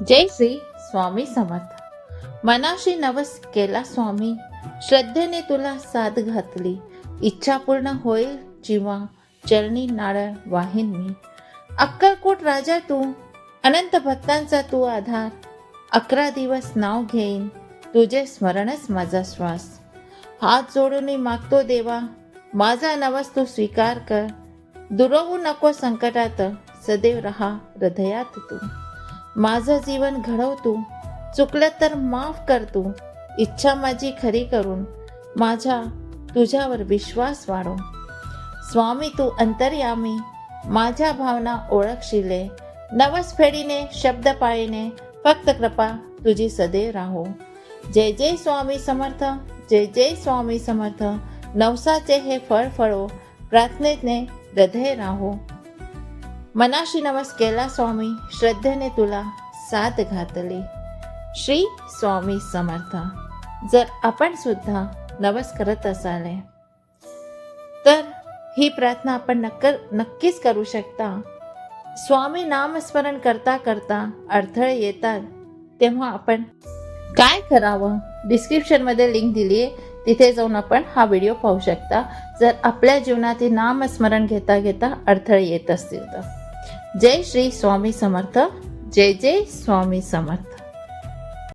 जय श्री स्वामी समर्थ. मनाशी नवस केला स्वामी, श्रद्धेने तुला साद घातली. इच्छा पूर्ण होईल जेव्हा चरणी नारळ वाहीन मी. अक्कलकोट राजा तू, अनंत भक्तांचा तू आधार. 11 दिवस नाव घेईन, तुझे स्मरणच माझा श्वास. हात जोडून मागतो देवा, माझा नवस तू स्वीकार कर. दुरावू नको संकटात, सदैव रहा हृदयात तू. माझं जीवन घडव तू, चुकलं तर माफ कर तू. इच्छा माझी खरी करून माझ्या तुझ्यावर विश्वास वाढव. स्वामी तू अंतर्यामी, माझ्या भावना ओळखशिले. नवस फेडीने शब्द पाळीने, फक्त कृपा तुझी सदैव राहो. जय जय स्वामी समर्थ, जय जय स्वामी समर्थ. नवसाचे हे फळ फळो, प्रार्थनेने हृदय राहो. मनाशी नवस केला स्वामी, श्रद्धेने तुला साथ घातली. श्री स्वामी समर्थ. जर आपण सुद्धा नवस करत असाल तर ही प्रार्थना आपण नक्कीच करू शकता. स्वामी नामस्मरण करता करता अडथळे येतात, तेव्हा आपण काय करावं, डिस्क्रिप्शनमध्ये लिंक दिली आहे, तिथे जाऊन आपण हा व्हिडिओ पाहू शकता. जर आपल्या जीवनातील नामस्मरण घेता घेता अडथळे येत असतील तर. जय श्री स्वामी समर्थ, जय जय स्वामी समर्थ.